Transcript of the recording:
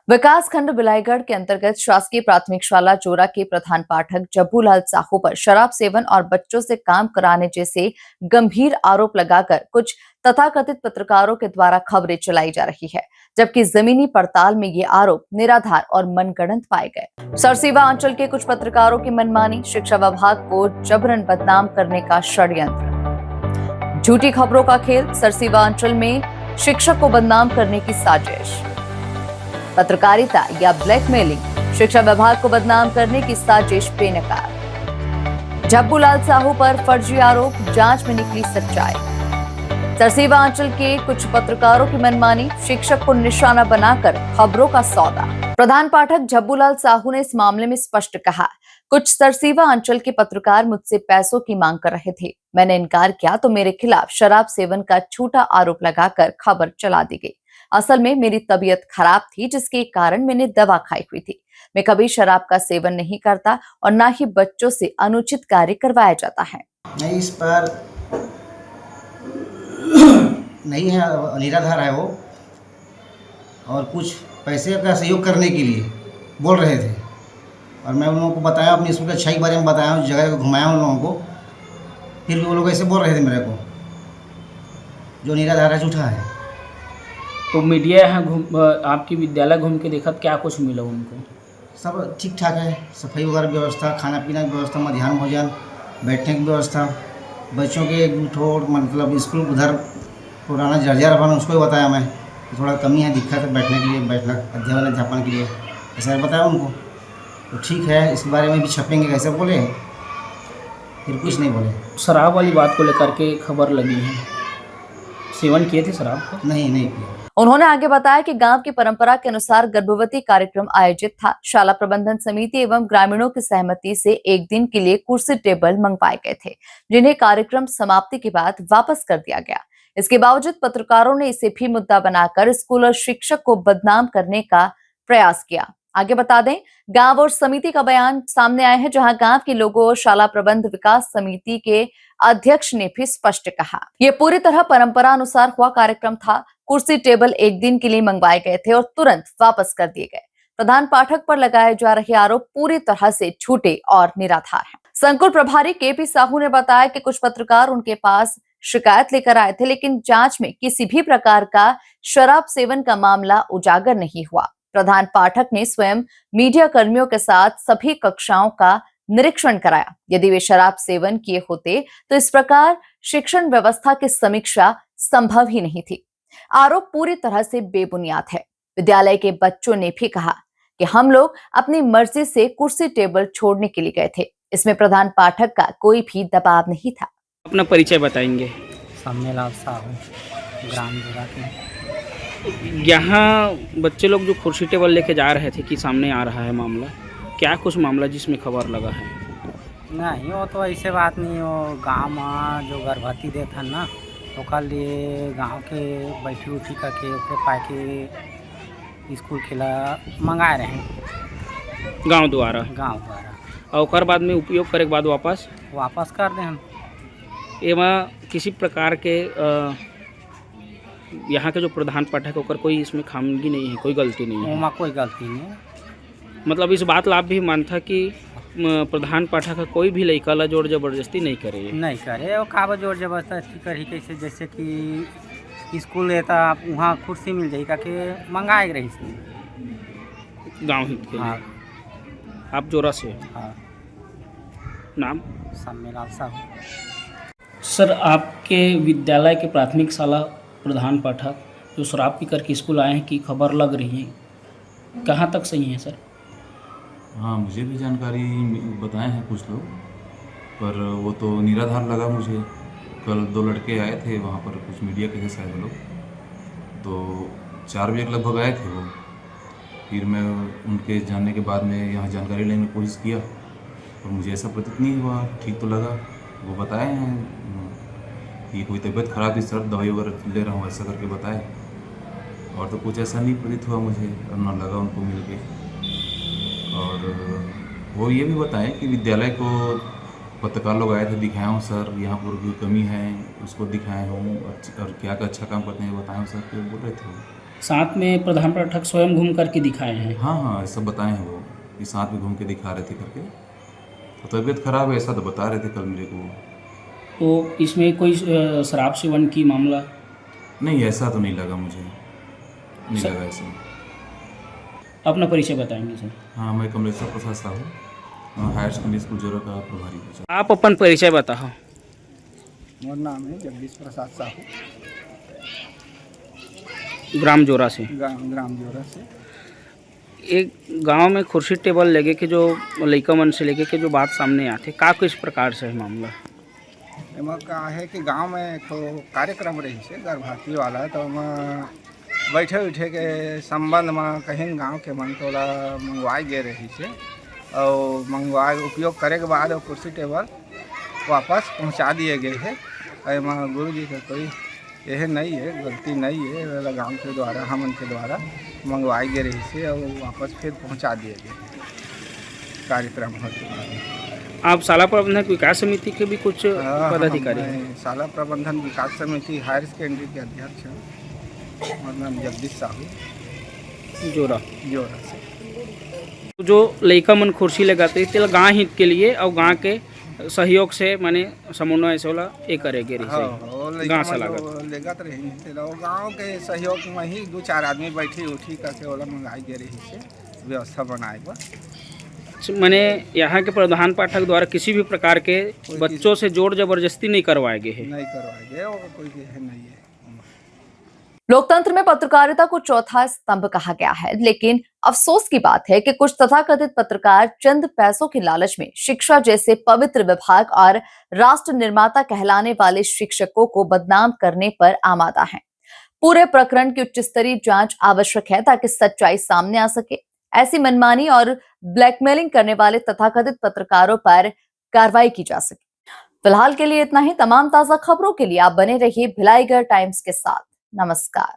विकासखंड बिलाईगढ़ के अंतर्गत शासकीय प्राथमिक शाला चोरा के प्रधान पाठक जब्बूलाल साहू पर शराब सेवन और बच्चों से काम कराने जैसे गंभीर आरोप लगाकर कुछ तथाकथित पत्रकारों के द्वारा खबरें चलाई जा रही है, जबकि जमीनी पड़ताल में ये आरोप निराधार और मनगढ़ंत पाए गए। सरसीवा अंचल के कुछ पत्रकारों की मनमानी, शिक्षा विभाग को जबरन बदनाम करने का षड्यंत्र, झूठी खबरों का खेल, सरसीवा अंचल में शिक्षक को बदनाम करने की साजिश, पत्रकारिता या ब्लैकमेलिंग, शिक्षा विभाग को बदनाम करने की साजिश बेनकाब। जब्बूलाल साहू पर फर्जी आरोप, जांच में निकली सच्चाई। सरसीवा अंचल के कुछ पत्रकारों की मनमानी, शिक्षक को निशाना बनाकर खबरों का सौदा। प्रधान पाठक जब्बूलाल साहू ने इस मामले में स्पष्ट कहा, कुछ सरसीवा अंचल के पत्रकार मुझसे पैसों की मांग कर रहे थे। मैंने इनकार किया तो मेरे खिलाफ शराब सेवन का झूठा आरोप लगाकर खबर चला दी गई। असल में मेरी तबीयत खराब थी, जिसके कारण मैंने दवा खाई हुई थी। मैं कभी शराब का सेवन नहीं करता और न ही बच्चों से अनुचित कार्य करवाया जाता है। नहीं, इस पर नहीं है, निराधार है वो, और कुछ पैसे का सहयोग करने के लिए बोल रहे थे। और मैं उन लोगों को बताया, अपनी स्कूल की अच्छाई के बारे में बताया, उस जगह को घुमाया उन लोगों को, फिर भी वो लोग ऐसे बोल रहे थे मेरे को, जो निराधार है, झूठा है। तो मीडिया यहाँ आपकी विद्यालय घूम के देखा, क्या कुछ मिला उनको? सब ठीक ठाक है, सफाई वगैरह व्यवस्था, खाना पीना की व्यवस्था, मध्याह्न भोजन, बैठने की व्यवस्था, बच्चों के एक ठोर मतलब स्कूल उधर पुराना जर्जर बना, उसको भी बताया मैं, थोड़ा कमी है, दिक्कत है बैठने के लिए, बैठना अध्यापन के लिए, ऐसा बताया उनको। तो ठीक है, इसके बारे में भी छपेंगे, कैसे बोले, फिर कुछ नहीं बोले। शराब वाली बात को लेकर के खबर लगी है, सेवन किए थे शराब का? नहीं किया। उन्होंने आगे बताया कि गांव की परंपरा के अनुसार गर्भवती कार्यक्रम आयोजित था। शाला प्रबंधन समिति एवं ग्रामीणों की सहमति से एक दिन के लिए कुर्सी टेबल मंगवाए गए थे, जिन्हें कार्यक्रम समाप्ति के बाद वापस कर दिया गया। इसके बावजूद पत्रकारों ने इसे भी मुद्दा बनाकर स्कूल और शिक्षक को बदनाम करने का प्रयास किया। आगे बता दें, गांव और समिति का बयान सामने आया है, जहां गांव के लोगों और शाला प्रबंध विकास समिति के अध्यक्ष ने भी स्पष्ट कहा, यह पूरी तरह परंपरा अनुसार हुआ कार्यक्रम था। कुर्सी टेबल एक दिन के लिए मंगवाए गए थे और तुरंत वापस कर दिए गए। प्रधान पाठक पर लगाए जा रहे आरोप पूरी तरह से झूठे और निराधार हैं। संकुल प्रभारी केपी साहू ने बताया कि कुछ पत्रकार उनके पास शिकायत लेकर आए थे, लेकिन जांच में किसी भी प्रकार का शराब सेवन का मामला उजागर नहीं हुआ। प्रधान पाठक ने स्वयं मीडिया कर्मियों के साथ सभी कक्षाओं का निरीक्षण कराया। यदि वे शराब सेवन किए होते तो इस प्रकार शिक्षण व्यवस्था की समीक्षा संभव ही नहीं थी। आरोप पूरी तरह से बेबुनियाद है। विद्यालय के बच्चों ने भी कहा कि हम लोग अपनी मर्जी से कुर्सी टेबल छोड़ने के लिए गए थे। इसमें प्रधान पाठक का कोई भी दबाव नहीं था। अपना परिचय बताएंगे? सम्मेलाल साहू, ग्राम जुरा के। यहाँ बच्चे लोग जो कुर्सी टेबल लेके जा रहे थे कि सामने आ रहा है मामला, क्या कुछ मामला जिसमें खबर लगा है? नहीं, वो तो ऐसे बात नहीं, वो गाँव में जो गर्भवती देता ना, ओकर लिए गांव के बैठी उठी करके ओके पाए के स्कूल खेला मंगाए रहे गांव द्वारा और ओकर बाद में उपयोग करे के बाद वापस कर दे हम। एवं किसी प्रकार के यहाँ के जो प्रधान पाठक होकर कोई इसमें खामगी नहीं है, कोई गलती नहीं है? ओमा कोई गलती नहीं है। मतलब इस बात ला आप भी मानता कि प्रधान पाठक का कोई भी लड़का ला जोर जबरदस्ती नहीं करे? वो काबा जोर जबरदस्ती करी, कैसे जैसे कि स्कूल है तो वहाँ कुर्सी मिल जाएगा कि मंगाए रही गाँव हित के। हाँ। आप जोरा से? हाँ। नाम? सम्मेलाल साहू। सर, आपके विद्यालय के प्राथमिक शाला प्रधान पाठक जो शराब पी कर के स्कूल आए हैं की खबर लग रही है, कहाँ तक सही है सर? हाँ, मुझे भी जानकारी बताए हैं कुछ लोग, पर वो तो निराधार लगा मुझे। कल 2 लड़के आए थे वहाँ पर, कुछ मीडिया के थे शायद लोग, तो 4 बजे लगभग आए थे वो। फिर मैं उनके जानने के बाद में यहाँ जानकारी लेने की कोशिश किया और मुझे ऐसा प्रतीत नहीं हुआ, ठीक तो लगा। वो बताए हैं कि कोई तबीयत ख़राब थी, सर दवाई वगैरह ले रहा हूँ, ऐसा करके बताए, और तो कुछ ऐसा नहीं प्रतीत हुआ मुझे, और ना लगा उनको मिल के। और वो ये भी बताएं कि विद्यालय को पत्रकार लोग आए थे, दिखाया हूँ सर यहाँ पर भी कमी है, उसको दिखाए हूँ, और क्या अच्छा काम करते हैं बताएं सर, बोल रहे थे। साथ में प्रधान पाठक स्वयं घूम करके दिखाए हैं। हाँ हाँ ऐसा बताए हैं वो कि साथ में घूम के दिखा रहे थे करके। तो तबीयत खराब है ऐसा तो बता रहे थे कल मेरे को। तो इसमें कोई शराब सेवन की मामला? नहीं ऐसा तो नहीं लगा मुझे, नहीं सर- लगा ऐसा। अपना परिचय बताएंगे सर? हाँ मैं Kamleshwar Prasad Sahu higher secondary school जोरा का प्रभारी हूँ। आप अपन परिचय बताओ। मोर नाम है जगदीश प्रसाद साहू, ग्राम जोरा से। ग्राम जोरा से। एक गांव में कुर्सी टेबल लगे के जो लइका मन से लेके के जो बात सामने आते का किस प्रकार से है मामला? एमा का है कि गांव में एक ठो कार्यक्रम रही से गर्भवती वाला, तो एमा बैठे उठे के संबंध में कहीं गांव के मन तोला मंगवाए गए रही से, और मंगवाए उपयोग करे के बाद वो कुर्सी टेबल वापस पहुंचा दिए गए हैं। एमा गुरु जी का कोई यह नहीं है, गलती नहीं है, वाला गांव के द्वारा हमन के द्वारा मंगवाई गई रही से और वापस फिर पहुंचा दिए गए कार्यक्रम होते। आप शाला प्रबंधक विकास समिति के भी कुछ पदाधिकारी हैं? मैं शाला प्रबंधन विकास समिति हायर सेकेंडरी के अध्यक्ष हैं। मेरा नाम जगदीश साहू, जोरा। जोरा से। जो लइका मन कुर्सी लगाते हैं गाँव हित के लिए और गाँव के सहयोग से माने समन्वय से वाला ये करेगे गाँव से लागत लेगत रही तो गाँव के सहयोग में ही 2-4 आदमी बैठी उठी करके वाला मंगाई गई रही से व्यवस्था बनाए बा। मैंने यहाँ के प्रधान पाठक द्वारा किसी भी प्रकार के बच्चों से जोर जबरदस्ती नहीं करवाए गए हैं? नहीं करवाए गए, वो कोई नहीं है। लोकतंत्र में पत्रकारिता को चौथा स्तंभ कहा गया है, लेकिन अफसोस की बात है कि कुछ तथाकथित पत्रकार चंद पैसों की लालच में शिक्षा जैसे पवित्र विभाग और राष्ट्र निर्माता कहलाने वाले शिक्षकों को बदनाम करने पर आमादा हैं। पूरे प्रकरण की उच्च स्तरीय जांच आवश्यक है ताकि सच्चाई सामने आ सके। ऐसी मनमानी और ब्लैकमेलिंग करने वाले तथाकथित पत्रकारों पर कार्रवाई की जा सके। फिलहाल के लिए इतना ही। तमाम ताजा खबरों के लिए आप बने रहिए भिलाईगढ़ टाइम्स के साथ। नमस्कार।